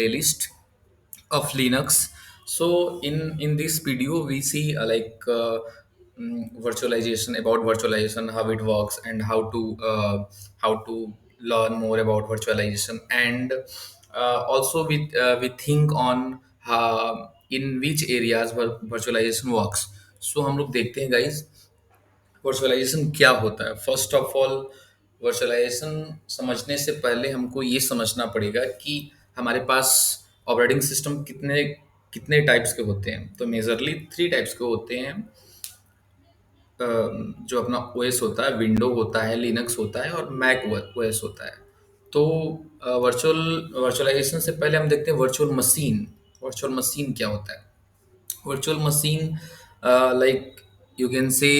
playlist of Linux. So in this video, we see virtualization, about virtualization, how it works, and how to learn more about virtualization, and also we think on in which areas virtualization works. So हम लोग देखते हैं guys, virtualisation क्या होता है। First of all, virtualisation समझने से पहले हमको ये समझना पड़ेगा कि हमारे पास ऑपरेटिंग सिस्टम कितने कितने टाइप्स के होते हैं। तो मेजरली थ्री टाइप्स के होते हैं। जो अपना ओएस होता है, विंडो होता है, लिनक्स होता है, और मैक ओएस होता है। तो वर्चुअलाइजेशन से पहले हम देखते हैं वर्चुअल मशीन। वर्चुअल मशीन क्या होता है? Virtual machine, like you can से,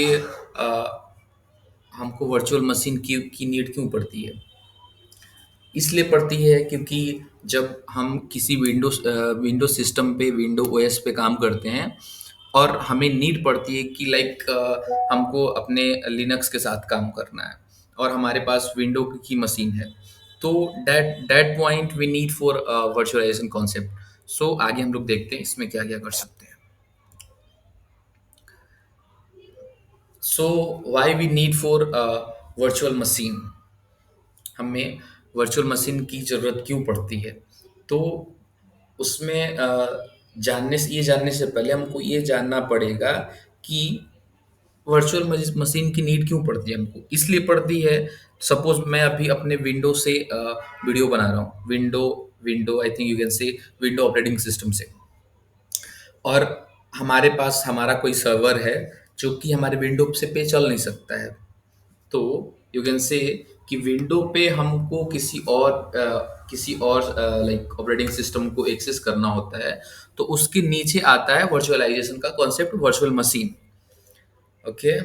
हमको वर्चुअल मशीन की नीड क्यों पड़ती है? इसलिए पड़ती है क्योंकि जब हम किसी विंडो सिस्टम पे, विंडो ओएस पे काम करते हैं, और हमें नीड पड़ती है कि हमको अपने लिनक्स के साथ काम करना है, और हमारे पास विंडो की मशीन है, तो that that point we need for virtualization concept. So आगे हम लोग देखते हैं इसमें क्या क्या कर सकते हैं। So why we need for virtual machine, हमें वर्चुअल मशीन की ज़रूरत क्यों पड़ती है? तो उसमें जानने से पहले हमको ये जानना पड़ेगा कि वर्चुअल मशीन की नीड क्यों पड़ती है हमको। इसलिए पड़ती है, सपोज मैं अभी अपने विंडो से वीडियो बना रहा हूँ, window window I think you can से विंडो ऑपरेटिंग सिस्टम से, और हमारे पास हमारा कोई सर्वर है जो कि हमारे विंडो से पे चल नहीं सकता है। तो यू कैन से कि विंडो पे हमको किसी और लाइक ऑपरेटिंग सिस्टम को एक्सेस करना होता है, तो उसके नीचे आता है वर्चुअलाइजेशन का कॉन्सेप्ट, वर्चुअल मशीन। ओके।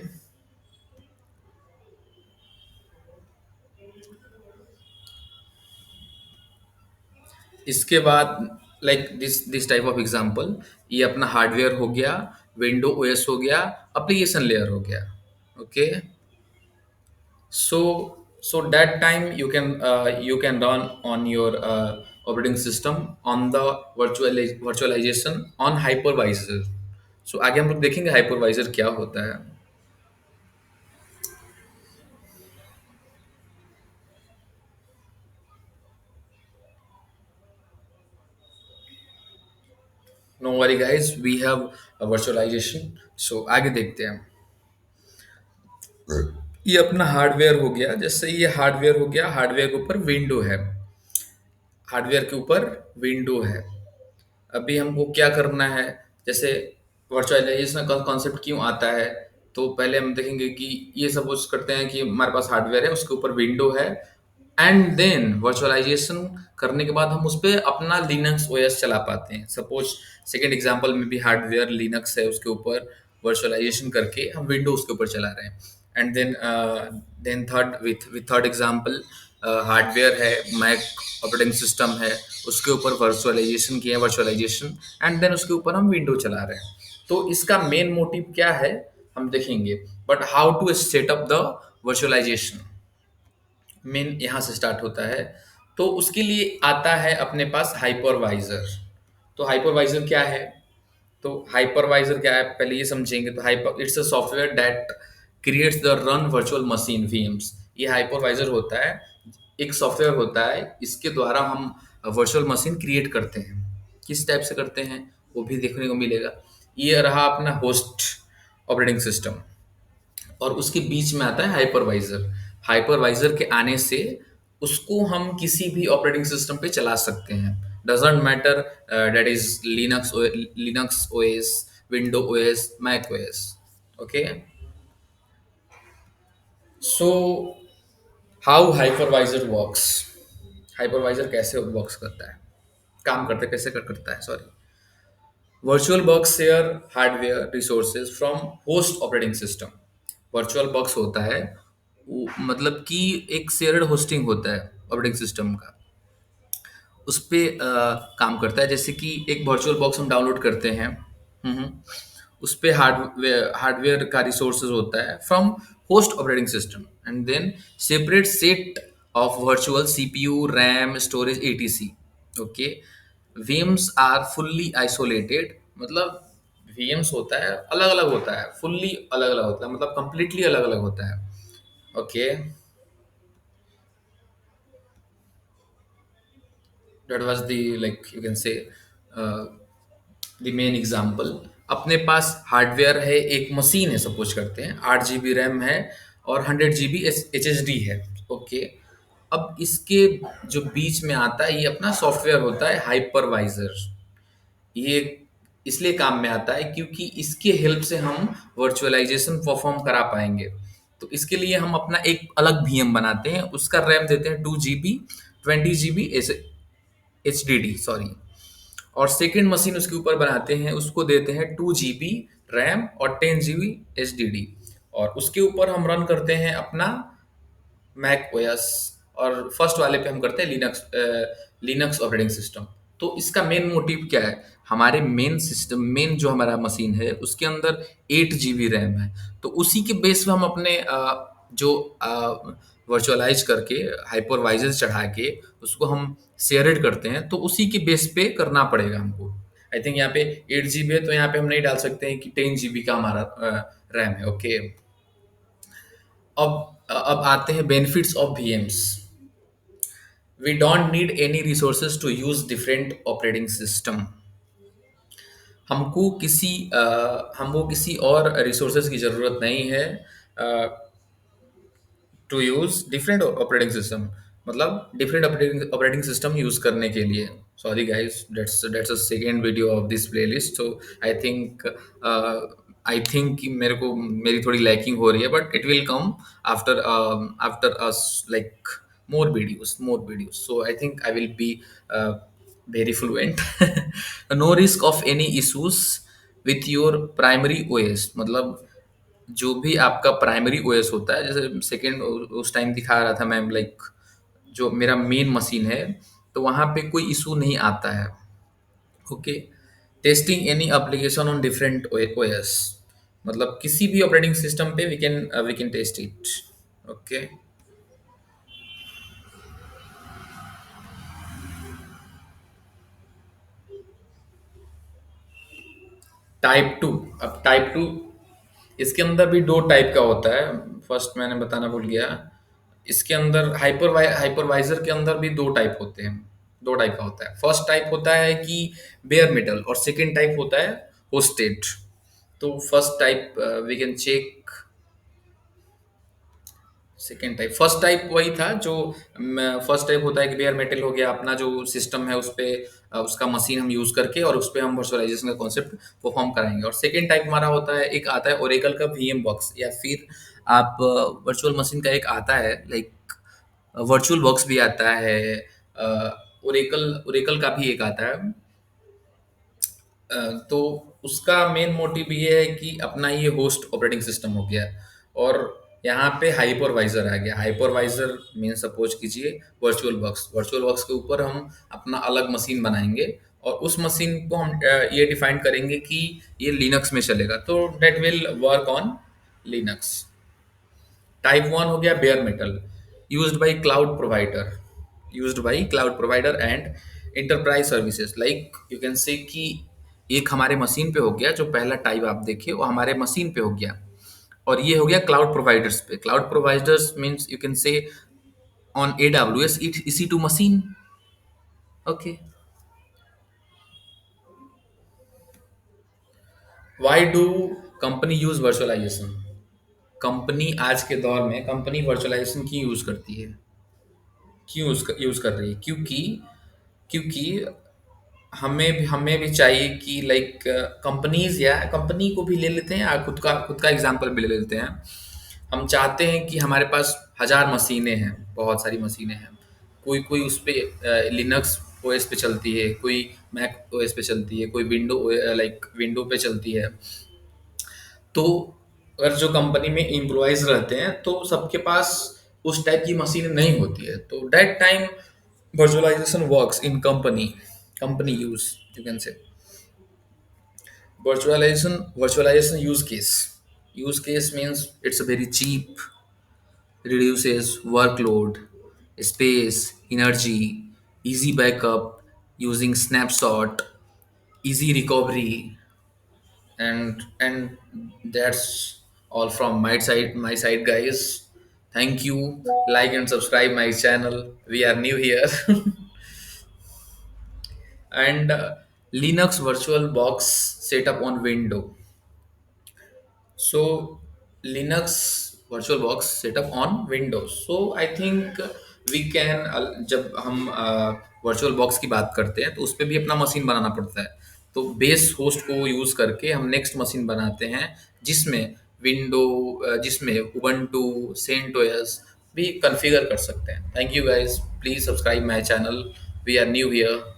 इसके बाद, like this type of example, ये अपना हार्डवेयर हो गया, विंडो ओएस हो गया, एप्लीकेशन लेयर हो गया। Okay. So that time you can run on your operating system on the virtualization on hypervisor. So आगे हम लोग देखेंगे hypervisor क्या होता है। No worry guys, we have a virtualization. So आगे देखते हैं। ये अपना हार्डवेयर हो गया, जैसे ये हार्डवेयर हो गया, हार्डवेयर के ऊपर विंडो है, हार्डवेयर के ऊपर विंडो है। अभी हमको क्या करना है? जैसे वर्चुअलाइजेशन का कॉन्सेप्ट क्यों आता है, तो पहले हम देखेंगे कि ये सपोज करते हैं कि हमारे पास हार्डवेयर है, उसके ऊपर विंडो है, एंड देन वर्चुअलाइजेशन करने के बाद हम उस पर अपना लिनक्स ओएस चला पाते हैं। सपोज सेकेंड एग्जांपल में भी हार्डवेयर लिनक्स है, उसके ऊपर वर्चुअलाइजेशन करके हम विंडोज के ऊपर चला रहे हैं। And then third, with third example, hardware है, मैक ऑपरेटिंग सिस्टम है, उसके ऊपर वर्चुअलाइजेशन किया, वर्चुअलाइजेशन, एंड देन उसके ऊपर हम विंडो चला रहे हैं। तो इसका मेन मोटिव क्या है हम देखेंगे, but how to set up the virtualisation, main यहाँ से स्टार्ट होता है। तो उसके लिए आता है अपने पास हाइपरवाइजर। तो हाइपरवाइजर क्या है? तो हाइपरवाइजर क्या है पहले ये समझेंगे। तो hyper it's a software that creates the run virtual machine VMs. ये हाइपरवाइजर होता है, एक सॉफ्टवेयर होता है, इसके द्वारा हम वर्चुअल मशीन क्रिएट करते हैं। किस टाइप से करते हैं वो भी देखने को मिलेगा। ये रहा अपना होस्ट ऑपरेटिंग सिस्टम, और उसके बीच में आता है हाइपरवाइजर। हाइपरवाइजर के आने से उसको हम किसी भी ऑपरेटिंग सिस्टम पे चला सकते हैं, doesn't matter that is Linux OS, window OS, Mac OS. Okay. So how hypervisor works, hypervisor कैसे वर्क्स करता है, काम करता है, कैसे करता है, sorry. Virtual box share hardware resources from host operating system. Virtual box होता है मतलब कि एक शेयर्ड होस्टिंग होता है ऑपरेटिंग सिस्टम का, उस पे काम करता है। जैसे कि एक वर्चुअल बॉक्स हम डाउनलोड करते हैं, हम्म, उस पे हार्डवेयर हार्डवेयर का रिसोर्सेज होता है from host operating system, and then separate set of virtual CPU, RAM, storage, etc. Okay. VMs are fully isolated, मतलब VMs होता है अलग अलग होता है, फुल्ली अलग अलग होता है, मतलब कंप्लीटली अलग अलग होता है। Okay, that was the like you can से द मेन एग्जांपल। अपने पास हार्डवेयर है, एक मशीन है, सपोज करते हैं 8 GB रैम है और 100 GB HSD है। ओके, अब इसके जो बीच में आता है ये अपना सॉफ्टवेयर होता है हाइपरवाइजर। ये इसलिए काम में आता है क्योंकि इसके हेल्प से हम वर्चुअलाइजेशन परफॉर्म करा पाएंगे। तो इसके लिए हम अपना एक अलग VM बनाते हैं, उसका रैम देते हैं 2 GB, 20 GB HDD सॉरी, और सेकेंड मशीन उसके ऊपर बनाते हैं, उसको देते हैं 2 GB रैम और 10 GB HDD, और उसके ऊपर हम रन करते हैं अपना मैक ओएस, और फर्स्ट वाले पे हम करते हैं लिनक्स ऑपरेटिंग सिस्टम। तो इसका मेन मोटिव क्या है, हमारे मेन सिस्टम, मेन जो हमारा मशीन है उसके अंदर 8 GB रैम है, तो उसी के बेस पे हम अपने जो वर्चुअलाइज करके हाइपरवाइजर चढ़ा के उसको हम शेयरेड करते हैं, तो उसी के बेस पे करना पड़ेगा हमको। आई थिंक यहाँ पे 8 GB है, तो यहाँ पे हम नहीं डाल सकते हैं कि 10 GB का हमारा रैम है। ओके, अब आते हैं benefits of VMs। We don't need any resources to use different operating system. हमको किसी और रिसोर्सेज की ज़रूरत नहीं है to use different operating system, मतलब डिफरेंट ऑपरेटिंग सिस्टम यूज करने के लिए। Sorry guys, that's a second video of this playlist, so I think I think कि मेरे को मेरी थोड़ी लैकिंग हो रही है, but it will come after after us like more videos, so I think I will be very fluent. No risk of any issues with your primary OS, मतलब जो भी आपका प्राइमरी ओएस होता है, जैसे सेकेंड उस टाइम दिखा रहा था मैं, लाइक जो मेरा मेन मशीन है, तो वहाँ पे कोई इशू नहीं आता है। Okay, testing any application on different OS, मतलब किसी भी ऑपरेटिंग सिस्टम पे we can test it. Okay, type two. अब टाइप टू, इसके अंदर भी दो टाइप का होता है। फर्स्ट मैंने बताना भूल गया, इसके अंदर हाइपरवाइजर के अंदर भी दो टाइप होते हैं, दो टाइप का होता है। फर्स्ट टाइप होता है कि बेयर मेटल, और सेकंड टाइप होता है होस्टेड। तो first type we can check, second type, first type वही था जो फर्स्ट टाइप होता है कि बेयर मेटल हो गया, अपना जो सिस्टम है उस पे उसका मशीन हम यूज करके और उस पे हम वर्चुअलाइजेशन का कॉन्सेप्ट परफॉर्म कराएंगे। और सेकेंड टाइप हमारा होता है, एक आता है ओरेकल का VM बॉक्स, या फिर आप वर्चुअल मशीन का एक आता है लाइक वर्चुअल बॉक्स भी आता है, ओरेकल ओरेकल का भी एक आता है। तो उसका मेन मोटिव ये है कि अपना ये होस्ट ऑपरेटिंग सिस्टम हो गया, और यहाँ पे हाइपरवाइजर आ गया। हाइपरवाइजर मीन सपोज कीजिए वर्चुअल बॉक्स के ऊपर हम अपना अलग मशीन बनाएंगे, और उस मशीन को हम ये डिफाइन करेंगे कि ये लिनक्स में चलेगा, तो that will work on Linux. Type one हो गया bare metal, used by cloud provider, used by cloud provider and enterprise services, like you can say कि एक हमारे मशीन पे हो गया, जो पहला टाइप आप देखे वो हमारे मशीन पे हो गया, और ये हो गया क्लाउड प्रोवाइडर्स पे। Cloud providers means you can say on AWS it easy to machine. Okay, why do company use virtualization? Company आज के दौर में कंपनी वर्चुअलाइजेशन की यूज करती है, क्यों यूज कर रही है? क्योंकि क्योंकि हमें भी चाहिए कि लाइक कंपनीज, या कंपनी को भी ले लेते हैं, या खुद का एग्जांपल भी ले लेते हैं। हम चाहते हैं कि हमारे पास 1000 मशीनें हैं, बहुत सारी मशीनें हैं, कोई कोई उस पे लिनक्स ओएस पे चलती है, कोई मैक ओएस पे चलती है, कोई विंडो पे चलती है। तो अगर जो कंपनी में एम्प्लॉयज रहते हैं तो सबके पास उस टाइप की मशीन नहीं होती है, तो that time virtualization works in company use, you can say. Virtualization use case means it's a very cheap, reduces workload, space, energy, easy backup, using snapshot, easy recovery, and that's all from my side, guys. Thank you. Like and subscribe my channel. We are new here. And Linux virtual box setup on window. So Linux VirtualBox setup on Windows. So I think we can जब हम virtual box की बात करते हैं तो उस पे भी अपना मशीन बनाना पड़ता है। तो बेस होस्ट को यूज करके हम नेक्स्ट मशीन बनाते हैं जिसमें जिसमें उबंटू सेंटोस भी कॉन्फ़िगर कर सकते हैं। Thank you guys, please subscribe my channel. We are new here.